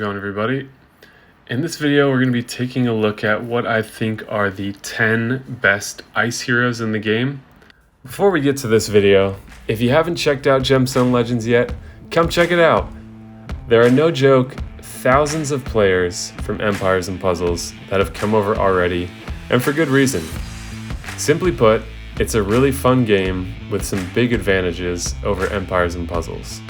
going, everybody? In this video, we're going to be taking a look at what I think are the 10 best ice heroes in the game. Before we get to this video, if you haven't checked out Gemstone Legends yet, come check it out. There are no joke thousands of players from Empires and Puzzles that have come over already, and for good reason. Simply put, it's a really fun game with some big advantages over Empires and Puzzles.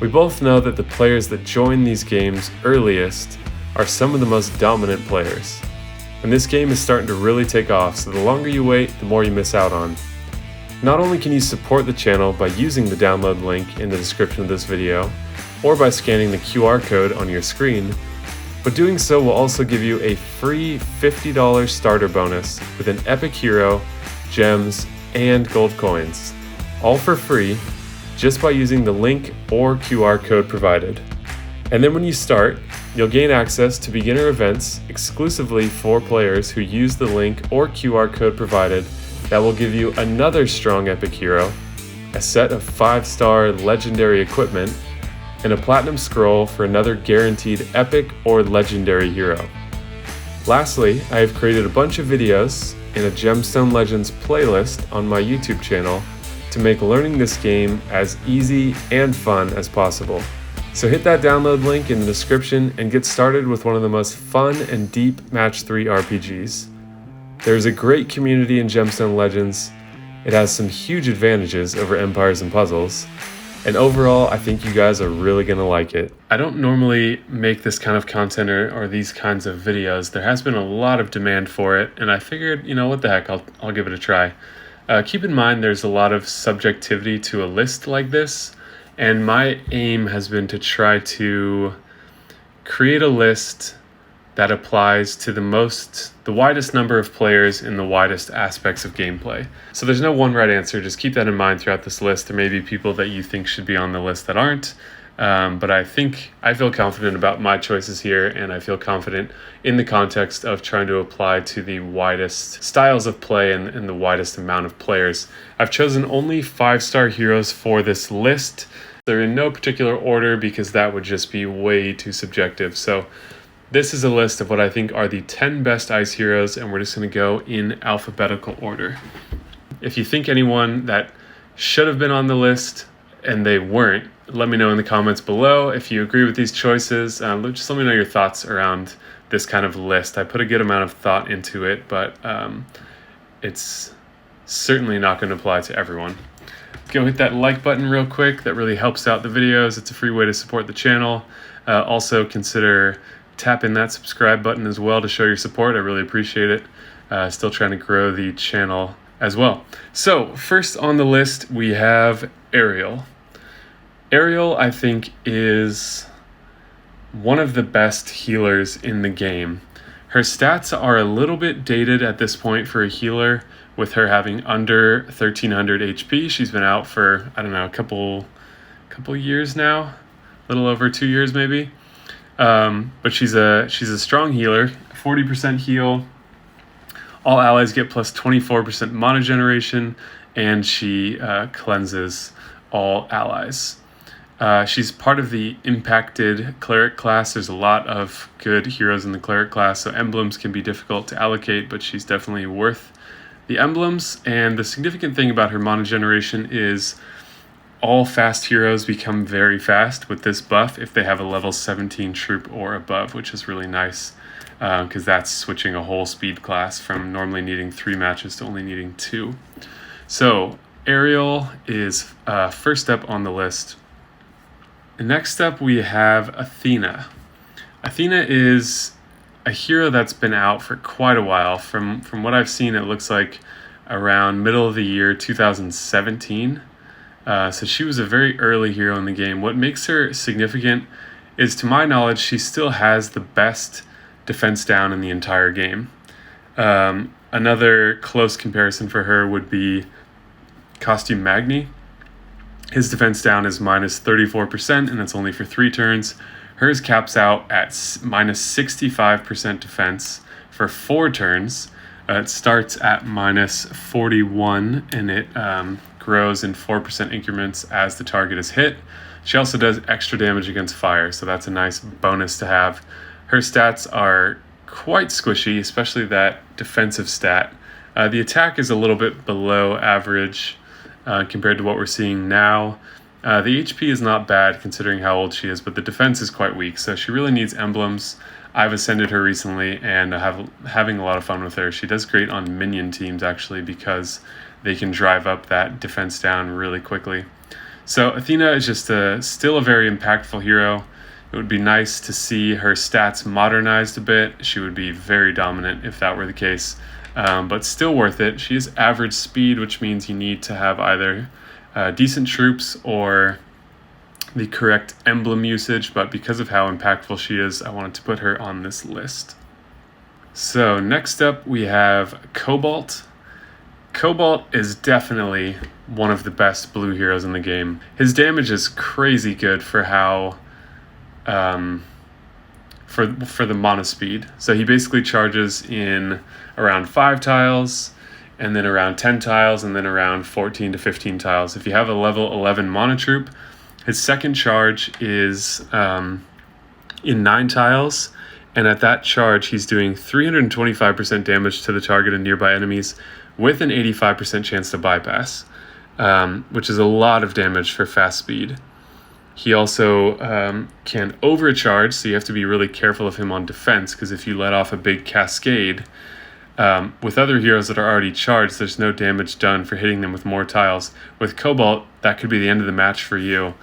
We both know that the players that join these games earliest are some of the most dominant players. And this game is starting to really take off, so the longer you wait, the more you miss out on. Not only can you support the channel by using the download link in the description of this video, or by scanning the QR code on your screen, but doing so will also give you a free $50 starter bonus with an epic hero, gems, and gold coins, all for free, just by using the link or QR code provided. And then when you start, you'll gain access to beginner events exclusively for players who use the link or QR code provided that will give you another strong epic hero, a set of 5-star legendary equipment, and a platinum scroll for another guaranteed epic or legendary hero. Lastly, I have created a bunch of videos in a Gemstone Legends playlist on my YouTube channel to make learning this game as easy and fun as possible. So hit that download link in the description and get started with one of the most fun and deep Match 3 RPGs. There's a great community in Gemstone Legends. It has some huge advantages over Empires and Puzzles, and overall I think you guys are really gonna like it. I don't normally make this kind of content or these kinds of videos. There has been a lot of demand for it, and I figured, you know, what the heck, I'll give it a try. Keep in mind there's a lot of subjectivity to a list like this, and my aim has been to try to create a list that applies to the widest number of players in the widest aspects of gameplay. So there's no one right answer, just keep that in mind throughout this list. There may be people that you think should be on the list that aren't, but I feel confident about my choices here, and I feel confident in the context of trying to apply to the widest styles of play and the widest amount of players. I've chosen only 5-star heroes for this list. They're in no particular order because that would just be way too subjective. So this is a list of what I think are the 10 best ice heroes, and we're just going to go in alphabetical order. If you think anyone that should have been on the list and they weren't, let me know in the comments below. If you agree with these choices, just let me know your thoughts around this kind of list. I put a good amount of thought into it, but it's certainly not going to apply to everyone. Go hit that like button real quick. That really helps out the videos. It's a free way to support the channel. Also consider tapping that subscribe button as well to show your support. I really appreciate it. Still trying to grow the channel as well. So first on the list, we have Ariel. Ariel, I think, is one of the best healers in the game. Her stats are a little bit dated at this point for a healer, with her having under 1300 HP. She's been out for, I don't know, a couple years now, a little over 2 years maybe. But she's a strong healer, 40% heal. All allies get plus 24% mana generation, and she cleanses all allies. She's part of the impacted cleric class. There's a lot of good heroes in the cleric class, so emblems can be difficult to allocate, but she's definitely worth the emblems. And the significant thing about her mana generation is all fast heroes become very fast with this buff if they have a level 17 troop or above, which is really nice because that's switching a whole speed class from normally needing 3 matches to only needing 2. So Ariel is first up on the list. Next up, we have Athena. Athena is a hero that's been out for quite a while. From what I've seen, it looks like around middle of the year 2017. So she was a very early hero in the game. What makes her significant is, to my knowledge, she still has the best defense down in the entire game. Another close comparison for her would be Costume Magni. His defense down is minus 34%, and it's only for 3 turns. Hers caps out at minus 65% defense for 4 turns. It starts at minus 41, and it grows in 4% increments as the target is hit. She also does extra damage against fire, so that's a nice bonus to have. Her stats are quite squishy, especially that defensive stat. The attack is a little bit below average compared to what we're seeing now. The HP is not bad considering how old she is, but the defense is quite weak, so she really needs emblems. I've ascended her recently and having a lot of fun with her. She does great on minion teams, actually, because they can drive up that defense down really quickly. So Athena is just still a very impactful hero. It would be nice to see her stats modernized a bit. She would be very dominant if that were the case, but still worth it. She is average speed, which means you need to have either decent troops or the correct emblem usage, but because of how impactful she is, I wanted to put her on this list. So next up we have Cobalt. Cobalt is definitely one of the best blue heroes in the game. His damage is crazy good for how for the mono speed. So he basically charges in around 5 tiles, and then around 10 tiles, and then around 14 to 15 tiles. If you have a level 11 mono troop, his second charge is in 9 tiles, and at that charge he's doing 325% damage to the target and nearby enemies with an 85% chance to bypass, which is a lot of damage for fast speed. He also can overcharge, so you have to be really careful of him on defense, because if you let off a big cascade, with other heroes that are already charged, there's no damage done for hitting them with more tiles. With Cobalt, that could be the end of the match for you.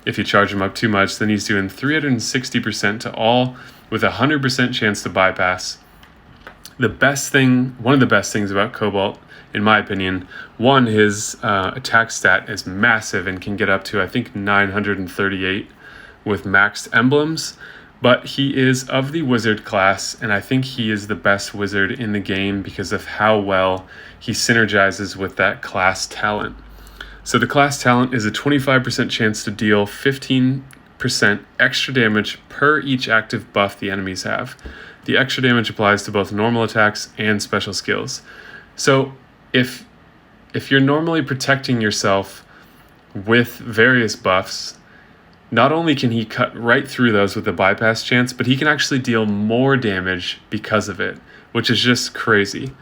If you charge him up too much, then he's doing 360% to all with a 100% chance to bypass. One of the best things about Cobalt, in my opinion, one, his attack stat is massive and can get up to, I think, 938 with maxed emblems. But he is of the wizard class, and I think he is the best wizard in the game because of how well he synergizes with that class talent. So the class talent is a 25% chance to deal 15% extra damage per each active buff the enemies have. The extra damage applies to both normal attacks and special skills. So if you're normally protecting yourself with various buffs, not only can he cut right through those with a bypass chance, but he can actually deal more damage because of it, which is just crazy.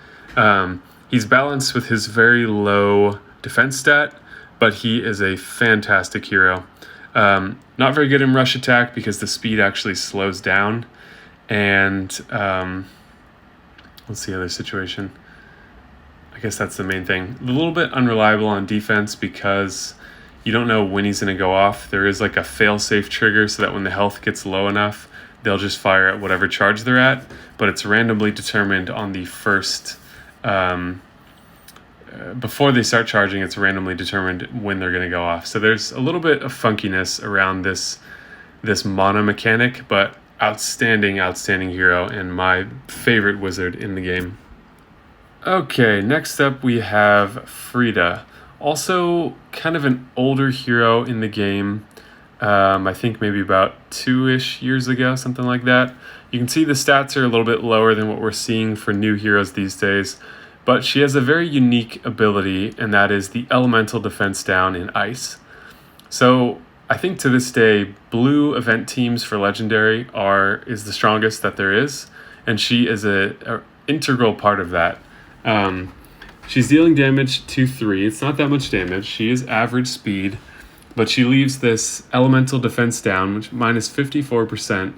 He's balanced with his very low defense stat, but he is a fantastic hero. Not very good in rush attack because the speed actually slows down. And what's the other situation? I guess that's the main thing. A little bit unreliable on defense because you don't know when he's going to go off. There is like a fail-safe trigger so that when the health gets low enough, they'll just fire at whatever charge they're at, but it's randomly determined on the first, before they start charging, it's randomly determined when they're going to go off. So there's a little bit of funkiness around this mono mechanic, but outstanding hero and my favorite wizard in the game. Okay, next up we have Frida. Also kind of an older hero in the game. I think maybe about 2-ish years ago, something like that. You can see the stats are a little bit lower than what we're seeing for new heroes these days, but she has a very unique ability, and that is the elemental defense down in ice. So I think to this day, blue event teams for Legendary is the strongest that there is, and she is an integral part of that. She's dealing damage to 3. It's not that much damage. She is average speed, but she leaves this elemental defense down, which minus 54%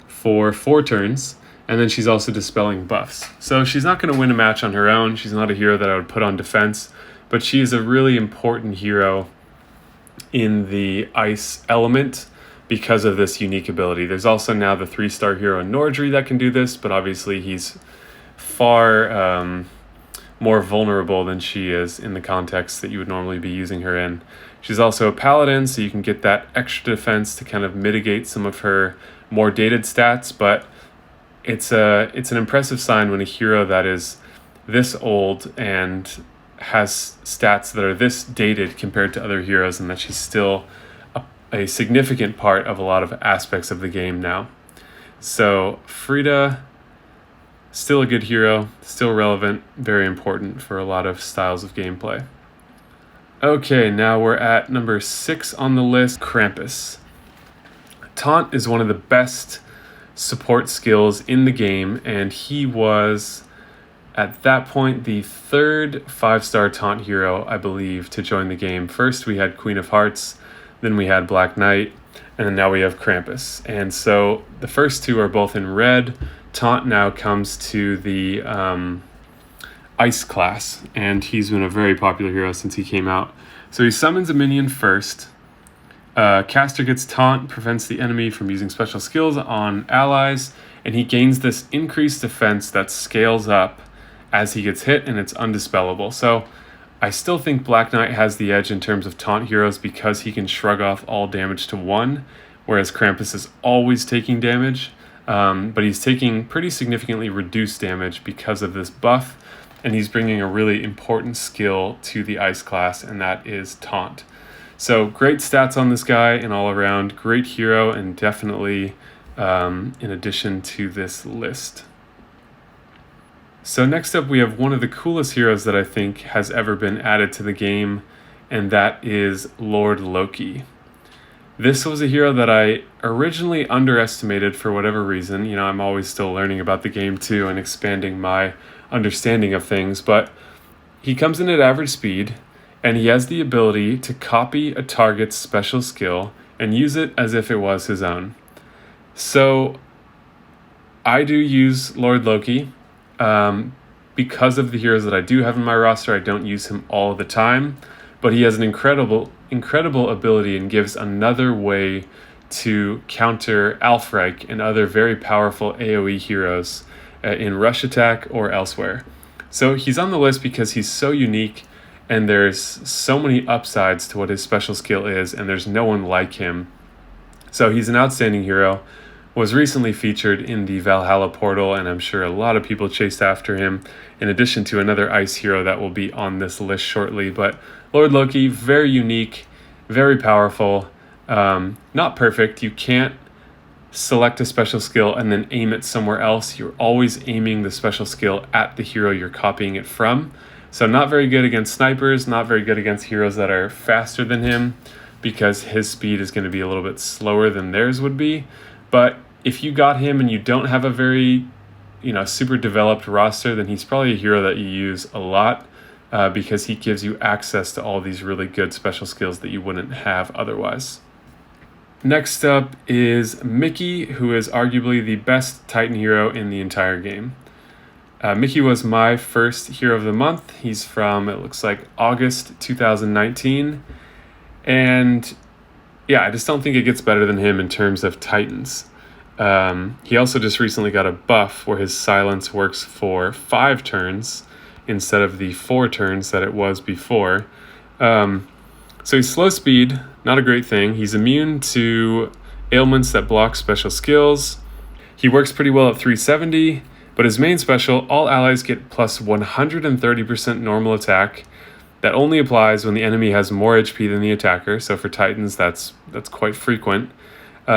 for 4 turns, and then she's also dispelling buffs. So she's not going to win a match on her own. She's not a hero that I would put on defense, but she is a really important hero in the ice element because of this unique ability. There's also now the 3-star hero Nordry that can do this, but obviously he's far more vulnerable than she is in the context that you would normally be using her in. She's also a paladin, so you can get that extra defense to kind of mitigate some of her more dated stats, but it's an impressive sign when a hero that is this old and has stats that are this dated compared to other heroes, and that she's still a significant part of a lot of aspects of the game now. So Frida, still a good hero, still relevant, very important for a lot of styles of gameplay. Okay, now we're at number 6 on the list, Krampus. Taunt is one of the best support skills in the game, and he was, at that point, the third 5-star taunt hero, I believe, to join the game. First, we had Queen of Hearts, then we had Black Knight, and then now we have Krampus. And so the first two are both in red. Taunt now comes to the Ice class, and he's been a very popular hero since he came out. So he summons a minion first. Caster gets Taunt, prevents the enemy from using special skills on allies, and he gains this increased defense that scales up as he gets hit, and it's undispellable. So I still think Black Knight has the edge in terms of taunt heroes because he can shrug off all damage to 1, whereas Krampus is always taking damage, but he's taking pretty significantly reduced damage because of this buff, and he's bringing a really important skill to the Ice class, and that is Taunt. So great stats on this guy, and all around great hero, and definitely in addition to this list. So next up, we have one of the coolest heroes that I think has ever been added to the game, and that is Lord Loki. This was a hero that I originally underestimated for whatever reason. You know, I'm always still learning about the game too and expanding my understanding of things, but he comes in at average speed, and he has the ability to copy a target's special skill and use it as if it was his own. So I do use Lord Loki. Because of the heroes that I do have in my roster, I don't use him all the time, but he has an incredible ability and gives another way to counter Alfreich and other very powerful AoE heroes in rush attack or elsewhere. So he's on the list because he's so unique, and there's so many upsides to what his special skill is, and there's no one like him. So he's an outstanding hero. Was recently featured in the Valhalla portal, and I'm sure a lot of people chased after him, in addition to another ice hero that will be on this list shortly. But Lord Loki, very unique, very powerful, not perfect. You can't select a special skill and then aim it somewhere else. You're always aiming the special skill at the hero you're copying it from. So not very good against snipers, not very good against heroes that are faster than him, because his speed is going to be a little bit slower than theirs would be. But if you got him and you don't have a very, super developed roster, then he's probably a hero that you use a lot because he gives you access to all these really good special skills that you wouldn't have otherwise. Next up is Mickey, who is arguably the best Titan hero in the entire game. Mickey was my first hero of the month. He's from, it looks like, August 2019. And yeah, I just don't think it gets better than him in terms of Titans. He also just recently got a buff where his silence works for 5 turns instead of the 4 turns that it was before. So he's slow speed, not a great thing. He's immune to ailments that block special skills. He works pretty well at 370, but his main special, all allies get plus 130% normal attack. That only applies when the enemy has more HP than the attacker, so for Titans that's quite frequent.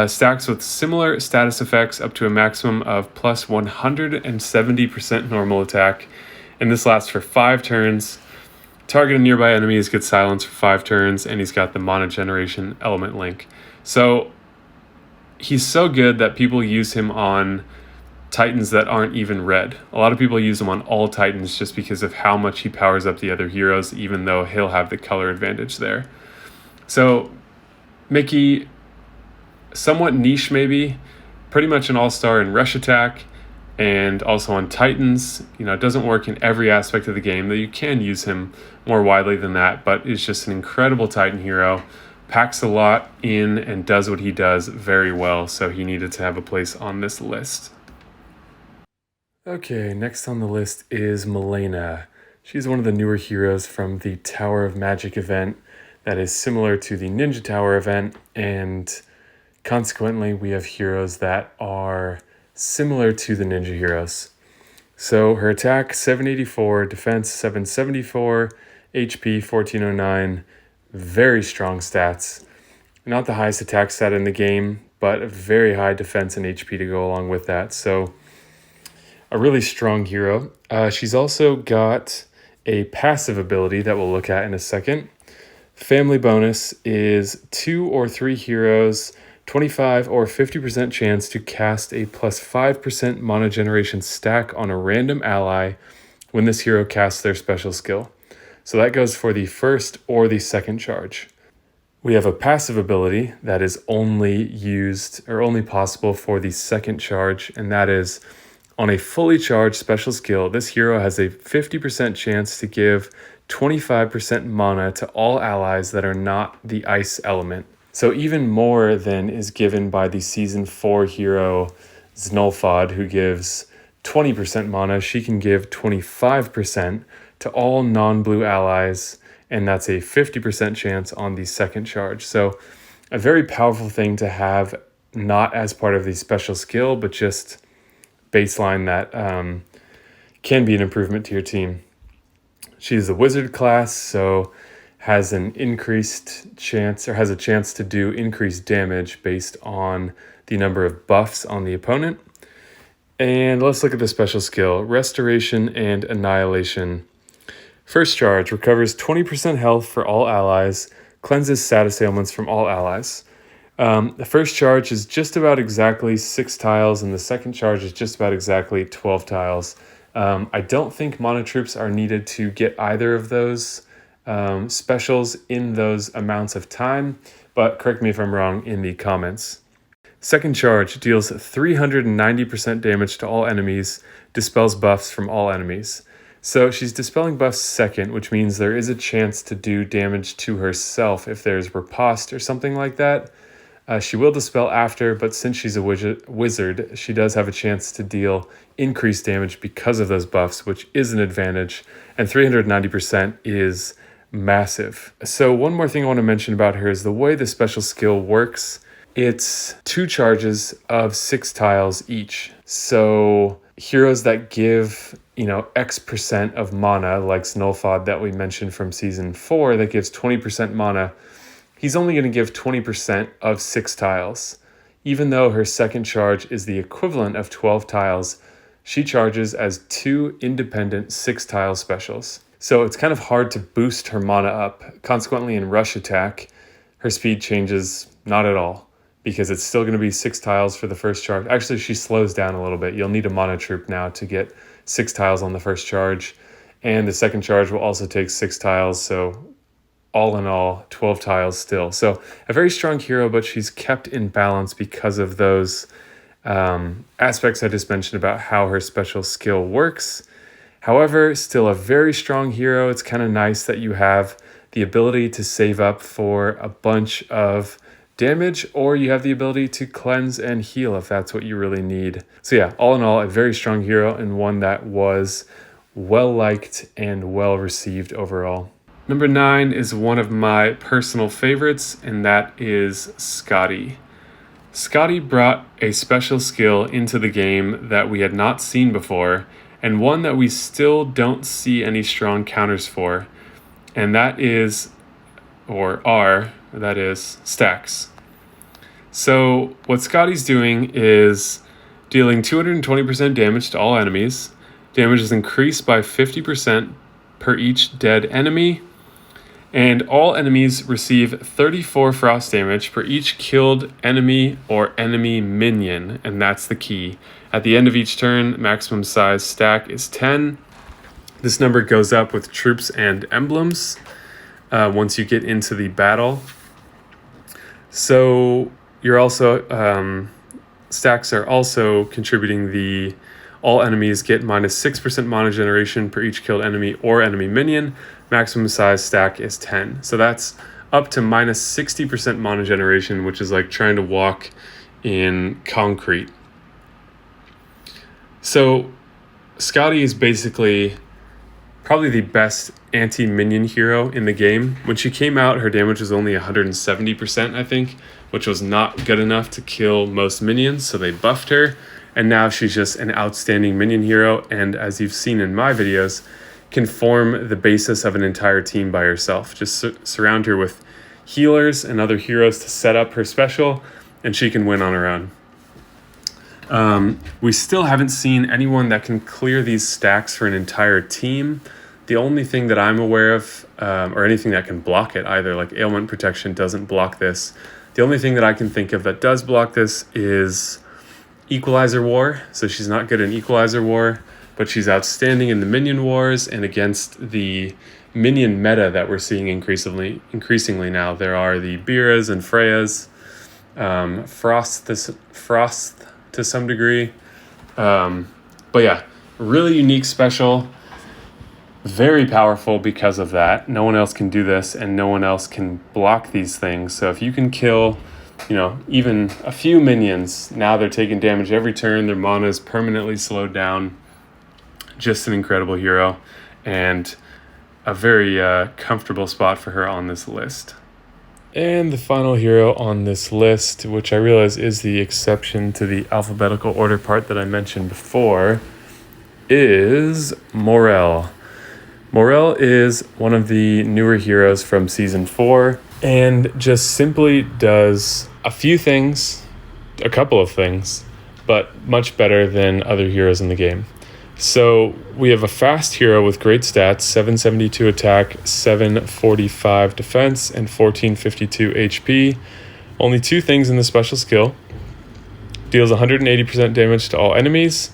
Stacks with similar status effects up to a maximum of plus 170% normal attack, and this lasts for 5 turns. Targeted nearby enemies get silenced for 5 turns, and he's got the mana generation element link. So he's so good that people use him on Titans that aren't even red. A lot of people use him on all Titans just because of how much he powers up the other heroes, even though he'll have the color advantage there. So Mickey, somewhat niche maybe, pretty much an all-star in rush attack and also on Titans. It doesn't work in every aspect of the game, though you can use him more widely than that, but is just an incredible Titan hero, packs a lot in and does what he does very well, so he needed to have a place on this list. Okay, next on the list is Melina. She's one of the newer heroes from the Tower of Magic event that is similar to the Ninja Tower event, and consequently we have heroes that are similar to the Ninja heroes. So her attack 784, defense 774, HP 1409, very strong stats. Not the highest attack stat in the game, but a very high defense and HP to go along with that. So a really strong hero. She's also got a passive ability that we'll look at in a second. Family bonus is 2 or 3 heroes, 25 or 50% chance to cast a plus 5% mana generation stack on a random ally when this hero casts their special skill. So that goes for the first or the second charge. We have a passive ability that is only used or only possible for the second charge, and that is on a fully charged special skill, this hero has a 50% chance to give 25% mana to all allies that are not the ice element. So even more than is given by the Season 4 hero Znulfod, who gives 20% mana, she can give 25% to all non-blue allies, and that's a 50% chance on the second charge. So a very powerful thing to have, not as part of the special skill, but just baseline that can be an improvement to your team. She's a wizard class, so has an increased chance, or has a chance to do increased damage based on the number of buffs on the opponent. And let's look at the special skill, Restoration and Annihilation. First charge, recovers 20% health for all allies, cleanses status ailments from all allies. The first charge is just about exactly 6 tiles, and the second charge is just about exactly 12 tiles. I don't think mana troops are needed to get either of those specials in those amounts of time, but correct me if I'm wrong in the comments. Second charge deals 390% damage to all enemies, dispels buffs from all enemies. So she's dispelling buffs second, which means there is a chance to do damage to herself if there's riposte or something like that. She will dispel after, but since she's a wizard, she does have a chance to deal increased damage because of those buffs, which is an advantage, and 390% is massive. So one more thing I want to mention about her is the way the special skill works. It's 2 charges of 6 tiles each. So heroes that give, X% of mana, like Znulfod that we mentioned from Season 4, that gives 20% mana, he's only going to give 20% of 6 tiles. Even though her second charge is the equivalent of 12 tiles, she charges as 2 independent 6-tile specials. So it's kind of hard to boost her mana up. Consequently, in rush attack, her speed changes not at all, because it's still going to be 6 tiles for the first charge. Actually, she slows down a little bit. You'll need a mana troop now to get 6 tiles on the first charge, and the second charge will also take 6 tiles, so all in all, 12 tiles still. So a very strong hero, but she's kept in balance because of those aspects I just mentioned about how her special skill works. However, still a very strong hero. It's kind of nice that you have the ability to save up for a bunch of damage, or you have the ability to cleanse and heal if that's what you really need. So yeah, all in all, a very strong hero, and one that was well liked and well received overall. Number 9 is one of my personal favorites, and that is Scotty. Scotty brought a special skill into the game that we had not seen before, and one that we still don't see any strong counters for, and that is stacks. So what Scotty's doing is dealing 220% damage to all enemies. Damage is increased by 50% per each dead enemy, and all enemies receive 34 frost damage per each killed enemy or enemy minion, and that's the key. At the end of each turn, maximum size stack is 10. This number goes up with troops and emblems once you get into the battle. So you're also stacks are also contributing all enemies get minus 6% mana generation per each killed enemy or enemy minion. Maximum size stack is 10. So that's up to minus 60% mana generation, which is like trying to walk in concrete. So Scotty is basically probably the best anti-minion hero in the game. When she came out, her damage was only 170%, I think, which was not good enough to kill most minions, so they buffed her, and now she's just an outstanding minion hero, and as you've seen in my videos, can form the basis of an entire team by herself. Just surround her with healers and other heroes to set up her special, and she can win on her own. We still haven't seen anyone that can clear these stacks for an entire team. The only thing that I'm aware of, or anything that can block it either, like ailment protection doesn't block this. The only thing that I can think of that does block this is Equalizer War. So she's not good in Equalizer War, but she's outstanding in the minion wars and against the minion meta that we're seeing increasingly now. There are the Beeras and Freyas, Frost to some degree. But yeah, really unique special, very powerful because of that. No one else can do this, and no one else can block these things. So if you can kill, even a few minions, now they're taking damage every turn. Their mana is permanently slowed down. Just an incredible hero, and a very comfortable spot for her on this list. And the final hero on this list, which I realize is the exception to the alphabetical order part that I mentioned before, is Morel. Morel is one of the newer heroes from Season 4, and just simply does a couple of things, but much better than other heroes in the game. So we have a fast hero with great stats, 772 attack, 745 defense, and 1452 HP. Only 2 things in the special skill. Deals 180% damage to all enemies.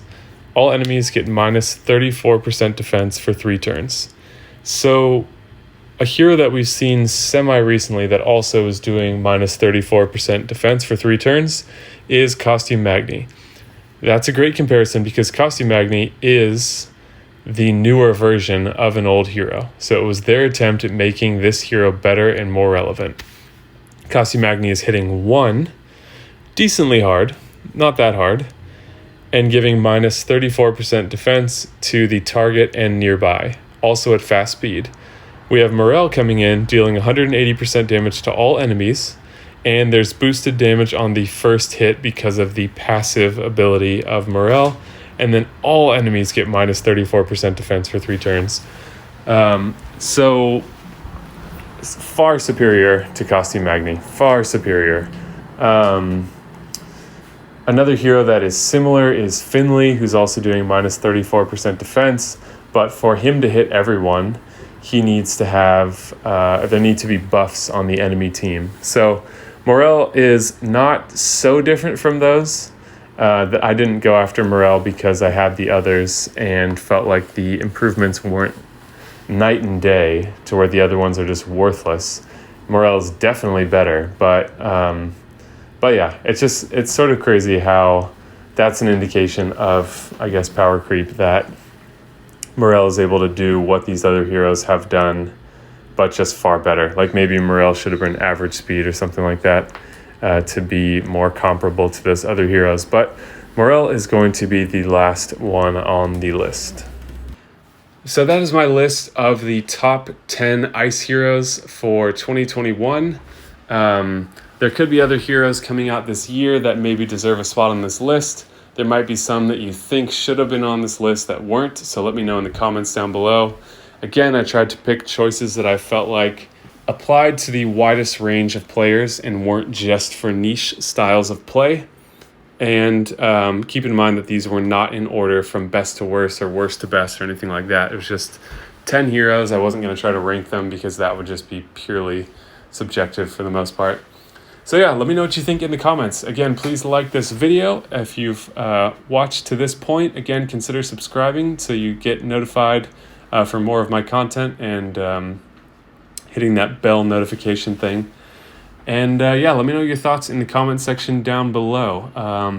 All enemies get minus 34% defense for 3 turns. So a hero that we've seen semi-recently that also is doing minus 34% defense for 3 turns is Costume Magni. That's a great comparison because Costume Magni is the newer version of an old hero. So it was their attempt at making this hero better and more relevant. Costume Magni is hitting 1 decently hard, not that hard, and giving minus 34% defense to the target and nearby, also at fast speed. We have Morel coming in, dealing 180% damage to all enemies, and there's boosted damage on the first hit because of the passive ability of Morel, and then all enemies get minus 34% defense for 3 turns. So it's far superior to Costume Magni, far superior. Another hero that is similar is Finley, who's also doing minus 34% defense, but for him to hit everyone, he needs to have, there need to be buffs on the enemy team. So Morel is not so different from those. That I didn't go after Morel because I had the others and felt like the improvements weren't night and day to where the other ones are just worthless. Morel is definitely better, but yeah, it's sort of crazy how that's an indication of, I guess, power creep, that Morel is able to do what these other heroes have done, but just far better. Like maybe Morel should have been average speed or something like that to be more comparable to those other heroes. But Morel is going to be the last one on the list. So that is my list of the top 10 ice heroes for 2021. There could be other heroes coming out this year that maybe deserve a spot on this list. There might be some that you think should have been on this list that weren't, so let me know in the comments down below. Again, I tried to pick choices that I felt like applied to the widest range of players and weren't just for niche styles of play. And keep in mind that these were not in order from best to worst or worst to best or anything like that. It was just 10 heroes. I wasn't going to try to rank them because that would just be purely subjective for the most part. So yeah, let me know what you think in the comments. Again, please like this video. If you've watched to this point, again, consider subscribing so you get notified for more of my content, and hitting that bell notification thing. And yeah, let me know your thoughts in the comment section down below.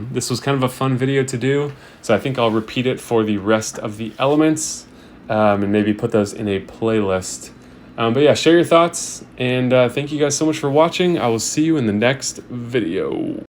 This was kind of a fun video to do, so I think I'll repeat it for the rest of the elements and maybe put those in a playlist. But yeah, share your thoughts, and thank you guys so much for watching. I will see you in the next video.